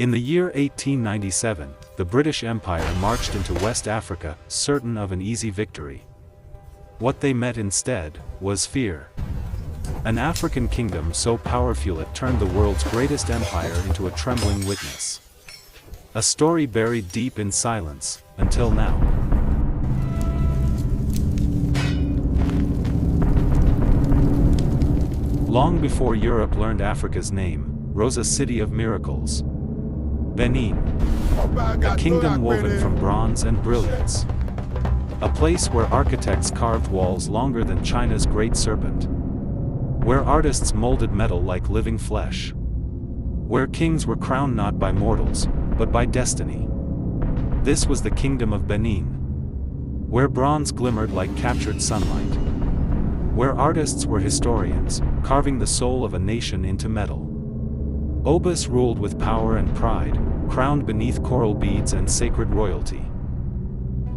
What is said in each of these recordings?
In the year 1897, the British Empire marched into West Africa, certain of an easy victory. What they met instead was fear. An African kingdom so powerful it turned the world's greatest empire into a trembling witness. A story buried deep in silence, until now. Long before Europe learned Africa's name, rose a city of miracles. Benin. A kingdom woven from bronze and brilliance. A place where architects carved walls longer than China's Great Serpent. Where artists molded metal like living flesh. Where kings were crowned not by mortals, but by destiny. This was the kingdom of Benin. Where bronze glimmered like captured sunlight. Where artists were historians, carving the soul of a nation into metal. Obus ruled with power and pride, crowned beneath coral beads and sacred royalty.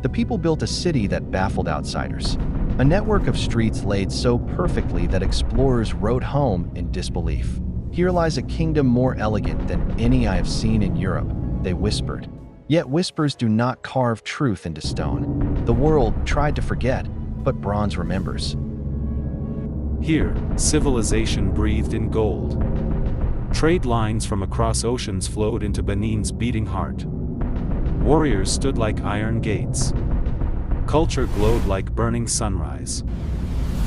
The people built a city that baffled outsiders. A network of streets laid so perfectly that explorers rode home in disbelief. "Here lies a kingdom more elegant than any I have seen in Europe," they whispered. Yet whispers do not carve truth into stone. The world tried to forget, but bronze remembers. Here, civilization breathed in gold. Trade lines from across oceans flowed into Benin's beating heart. Warriors stood like iron gates. Culture glowed like burning sunrise.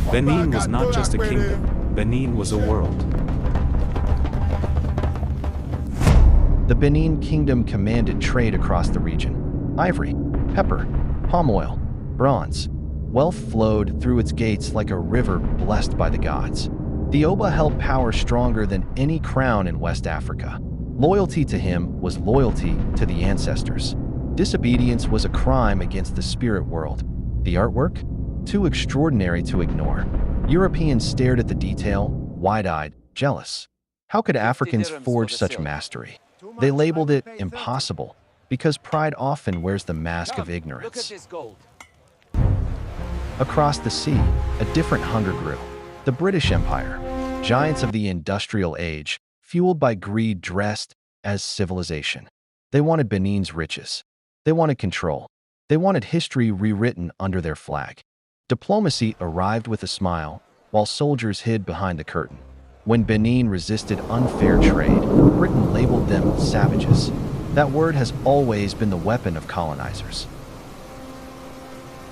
Benin was not just a kingdom, Benin was a world. The Benin Kingdom commanded trade across the region. Ivory, pepper, palm oil, bronze. Wealth flowed through its gates like a river blessed by the gods. The Oba held power stronger than any crown in West Africa. Loyalty to him was loyalty to the ancestors. Disobedience was a crime against the spirit world. The artwork? Too extraordinary to ignore. Europeans stared at the detail, wide-eyed, jealous. How could Africans forge such mastery? They labeled it impossible, because pride often wears the mask of ignorance. Across the sea, a different hunger grew. The British Empire, giants of the industrial age, fueled by greed dressed as civilization. They wanted Benin's riches. They wanted control. They wanted history rewritten under their flag. Diplomacy arrived with a smile, while soldiers hid behind the curtain. When Benin resisted unfair trade, Britain labeled them savages. That word has always been the weapon of colonizers.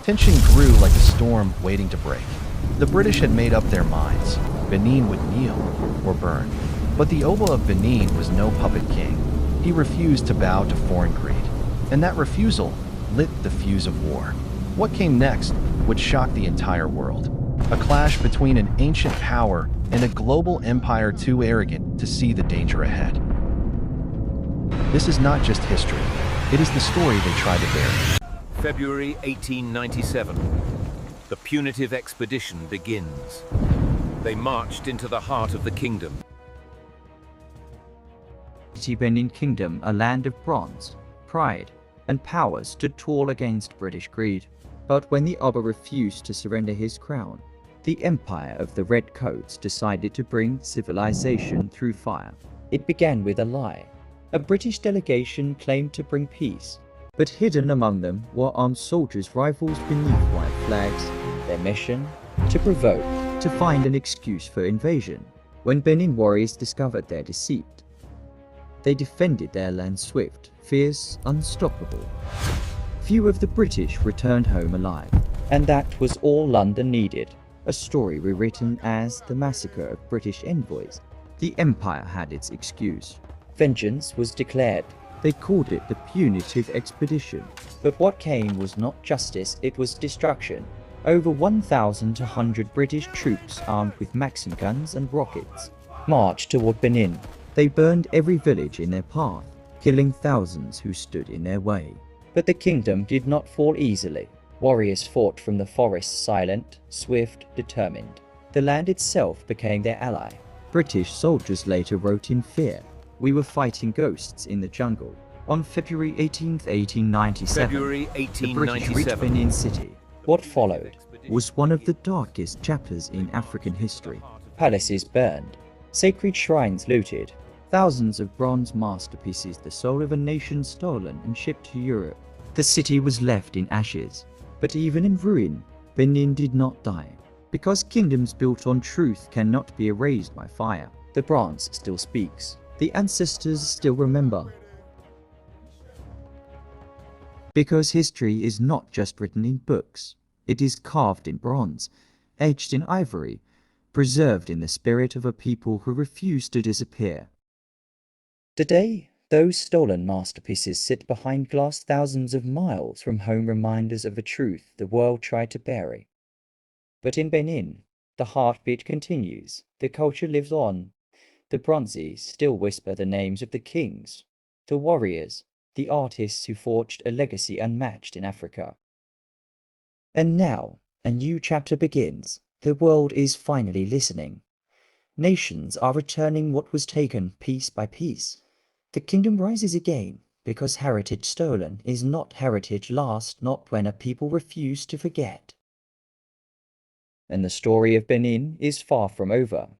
Tension grew like a storm waiting to break. The British had made up their minds. Benin would kneel or burn. But the Oba of Benin was no puppet king. He refused to bow to foreign greed. And that refusal lit the fuse of war. What came next would shock the entire world. A clash between an ancient power and a global empire too arrogant to see the danger ahead. This is not just history. It is the story they tried to bury. February 1897. The punitive expedition begins. They marched into the heart of the kingdom. The Benin Kingdom, a land of bronze, pride, and power, stood tall against British greed. But when the Oba refused to surrender his crown, the Empire of the Redcoats decided to bring civilization through fire. It began with a lie. A British delegation claimed to bring peace, but hidden among them were armed soldiers' rifles beneath white flags. Their mission? To provoke, to find an excuse for invasion. When Benin warriors discovered their deceit, they defended their land swift, fierce, unstoppable. Few of the British returned home alive, and that was all London needed. A story rewritten as the massacre of British envoys. The Empire had its excuse. Vengeance was declared. They called it the punitive expedition. But what came was not justice, it was destruction. Over 1,200 British troops armed with Maxim guns and rockets marched toward Benin. They burned every village in their path, killing thousands who stood in their way. But the kingdom did not fall easily. Warriors fought from the forest, silent, swift, determined. The land itself became their ally. British soldiers later wrote in fear, "We were fighting ghosts in the jungle." On February 18, 1897, February the British 1897. reached Benin City. What followed was one of the darkest chapters in African history. Palaces burned, sacred shrines looted, Thousands of bronze masterpieces, the soul of a nation stolen and shipped to Europe. The city was left in ashes, but even in ruin, Benin did not die. Because kingdoms built on truth cannot be erased by fire, the bronze still speaks. The ancestors still remember. Because history is not just written in books, it is carved in bronze, etched in ivory, preserved in the spirit of a people who refuse to disappear. Today, those stolen masterpieces sit behind glass thousands of miles from home, reminders of a truth the world tried to bury. But in Benin, the heartbeat continues, the culture lives on. The Bronzes still whisper the names of the kings, the warriors, the artists who forged a legacy unmatched in Africa. And now, a new chapter begins. The world is finally listening. Nations are returning what was taken piece by piece. The kingdom rises again, because heritage stolen is not heritage lost, not when a people refuse to forget. And the story of Benin is far from over.